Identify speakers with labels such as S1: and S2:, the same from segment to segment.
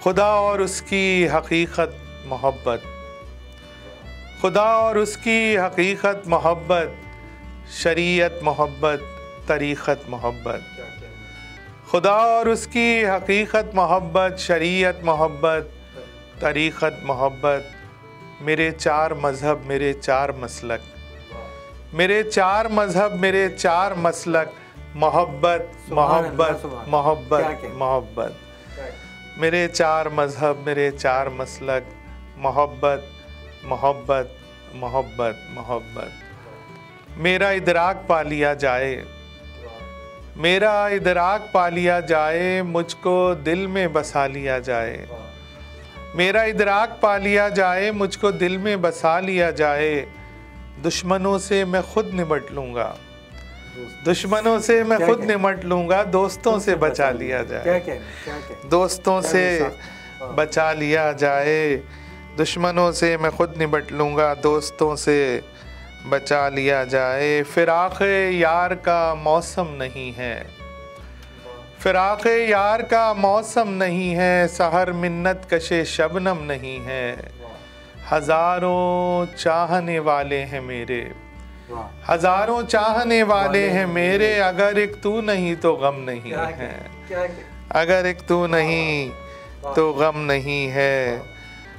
S1: खुदा और उसकी हकीकत मोहब्बत, खुदा और उसकी हकीकत मोहब्बत, शरीयत मोहब्बत, तरीक़त मोहब्बत। खुदा और उसकी हकीकत मोहब्बत, शरीयत मोहब्बत, तरीक़त मोहब्बत। मेरे चार मज़हब, मेरे चार मसलक, मेरे चार मज़हब, मेरे चार मसलक, मोहब्बत मोहब्बत मोहब्बत मोहब्बत। मेरे चार मज़हब, मेरे चार मसलक, मोहब्बत मोहब्बत मोहब्बत मोहब्बत। मेरा इदराक पा लिया जाए, मेरा इदराक पा लिया जाए, मुझको दिल में बसा लिया जाए। मेरा इदराक पा लिया जाए, मुझको दिल में बसा लिया जाए। दुश्मनों से मैं खुद निपट लूँगा, दुश्मनों से मैं खुद निपट लूँगा, दोस्तों से बचा लिया जाए। दोस्तों से बचा लिया जाए, दुश्मनों से मैं खुद निपट लूँगा, दोस्तों से बचा लिया जाए। फिराक़ यार का मौसम नहीं है, फिराक़ यार का मौसम नहीं है, सहर मिन्नत कशे शबनम नहीं है। हज़ारों चाहने वाले हैं मेरे, हज़ारों चाहने वाले हैं मेरे, अगर एक तू नहीं तो गम नहीं है, अगर एक तू नहीं तो गम नहीं है,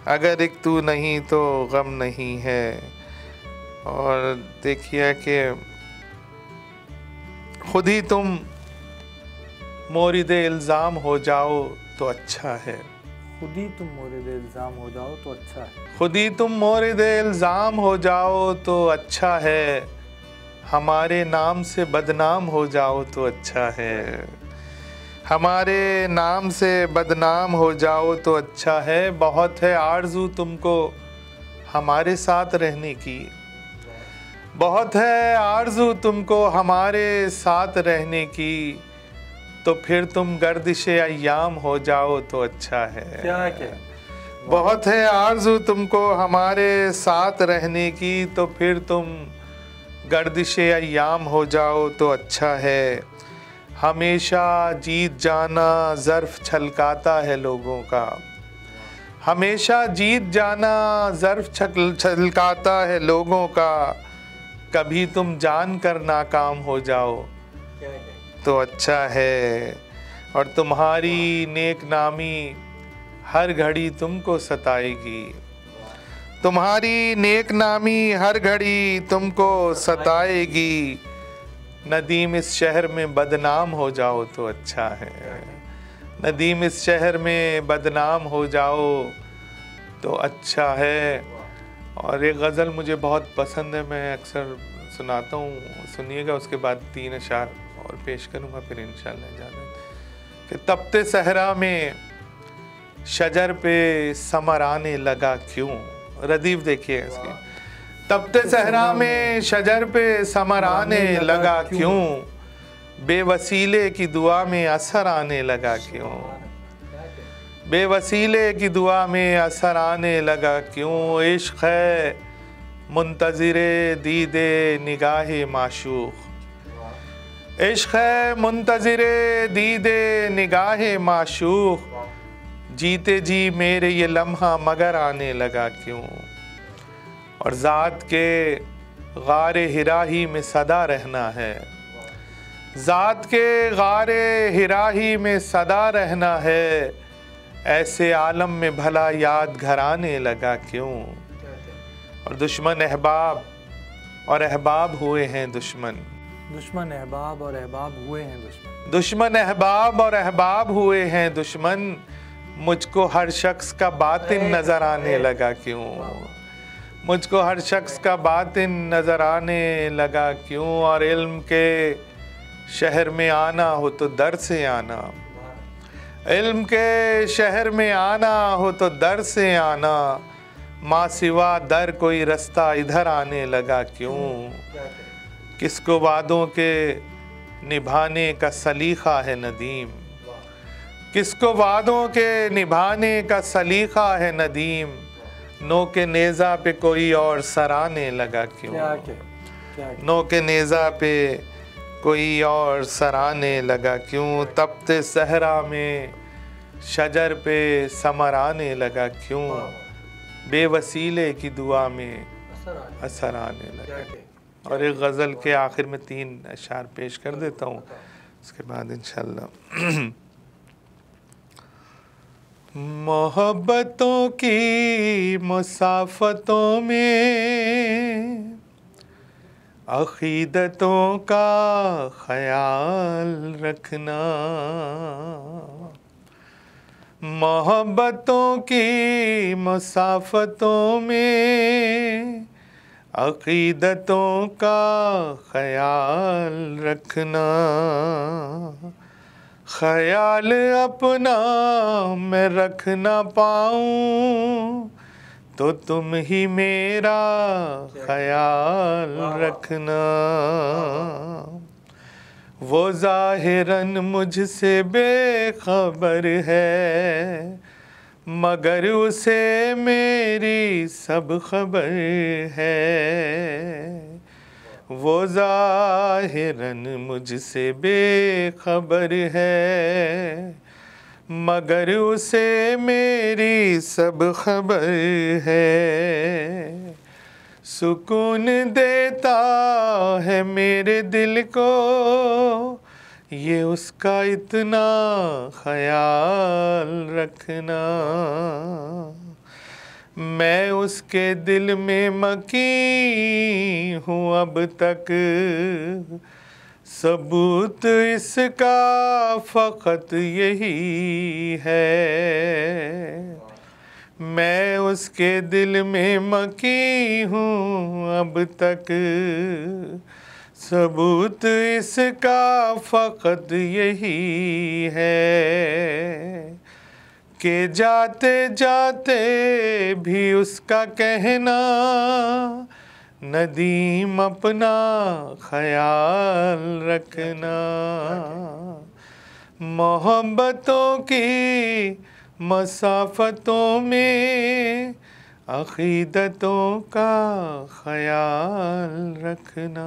S1: अगर एक तू नहीं तो गम नहीं है। और देखिए कि खुद ही तुम मोरिद इल्ज़ाम हो जाओ तो अच्छा है,
S2: खुद ही तुम मोरिद इल्ज़ाम हो जाओ तो अच्छा है,
S1: खुद ही तुम मोरिद इल्ज़ाम हो जाओ तो अच्छा है। हमारे नाम से बदनाम हो जाओ तो अच्छा है, हमारे नाम से बदनाम हो जाओ तो अच्छा है। बहुत है आरज़ू तुमको हमारे साथ रहने की, बहुत है आरज़ू तुमको हमारे साथ रहने की, तो फिर तुम गर्दिशे अय्याम हो जाओ तो अच्छा है।
S2: क्या
S1: बहुत है आरज़ू तुमको हमारे साथ रहने की, तो फिर तुम गर्दिशे अय्याम हो जाओ तो अच्छा है। हमेशा जीत जाना ज़र्फ़ छलकाता है लोगों का, हमेशा जीत जाना ज़र्फ़ छलकाता है लोगों का, कभी तुम जान कर नाकाम हो जाओ तो अच्छा है। और तुम्हारी नेक नामी हर घड़ी तुमको सताएगी, तुम्हारी नेक नामी हर घड़ी तुमको सताएगी। नदीम इस शहर में बदनाम हो जाओ तो अच्छा है, नदीम इस शहर में बदनाम हो जाओ तो अच्छा है। और एक गज़ल मुझे बहुत पसंद है, मैं अक्सर सुनाता हूँ, सुनिएगा। उसके बाद 3 अशार और पेश करूँगा, फिर इंशाअल्लाह इजाज़त। कि तपते सहरा में शजर पे समर आने लगा क्यों, रदीफ देखिए इसकी। तपते सहरा में शजर पे समर आने लगा क्यों, बेवसीले की दुआ में असर आने लगा क्यों, बेवसीले की दुआ में असर आने लगा क्यों। इश्क़ है मुंतज़िरे दीदे निगाहे माशूक़, इश्क़ है मुंतज़िरे दीदे निगाहे माशूक़, जीते जी मेरे ये लम्हा मगर आने लगा क्यों। और ज़ात के गारे हिरा ही में सदा रहना है, ज़ात के गारे हिरा ही में सदा रहना है, ऐसे आलम में भला याद घर आने लगा क्यों। और दुश्मन अहबाब और अहबाब हुए हैं दुश्मन,
S2: दुश्मन अहबाब और अहबाब हुए हैं दुश्मन,
S1: दुश्मन अहबाब और अहबाब हुए हैं दुश्मन, मुझको हर शख्स का बातिन नज़र आने लगा क्यों, मुझको हर शख्स का बातिन नज़र आने लगा क्यों। और इल्म के शहर में आना हो तो दर से आना, इल्म के शहर में आना हो तो दर से आना, माँ सिवा दर कोई रास्ता इधर आने लगा क्यों। किसको वादों के निभाने का सलीक़ा है नदीम, किसको वादों के निभाने का सलीक़ा है नदीम, नो के नेज़ा पे कोई और सराने लगा क्यों, नो के नेज़ा पे कोई और सराने लगा क्यों। तपते सहरा में शजर पे समर आने लगा क्यों, बेवसीले की दुआ में असर आने लगा। और एक गज़ल के आखिर में 3 अशआर पेश कर देता हूँ, उसके बाद इंशाल्लाह। मोहब्बतों की मुसाफतों में अक़ीदतों का ख्याल रखना, मोहब्बतों की मुसाफतों में अक़ीदतों का ख्याल रखना, ख्याल अपना मैं रख ना पाऊँ तो तुम ही मेरा ख्याल रखना। वो ज़ाहिरन मुझसे बेखबर है मगर उसे मेरी सब खबर है। वो ज़ाहिरन मुझसे बेखबर है मगर उसे मेरी सब खबर है। सुकून देता है मेरे दिल को ये उसका इतना ख्याल रखना। मैं उसके दिल में मकी हूँ अब तक, सबूत इसका फ़कत यही है। मैं उसके दिल में मकी हूँ अब तक, सबूत इसका फ़कत यही है कि जाते जाते भी उसका कहना नदीम अपना ख्याल रखना। मोहब्बतों की मसाफतों में अक़ीदतों का ख्याल रखना।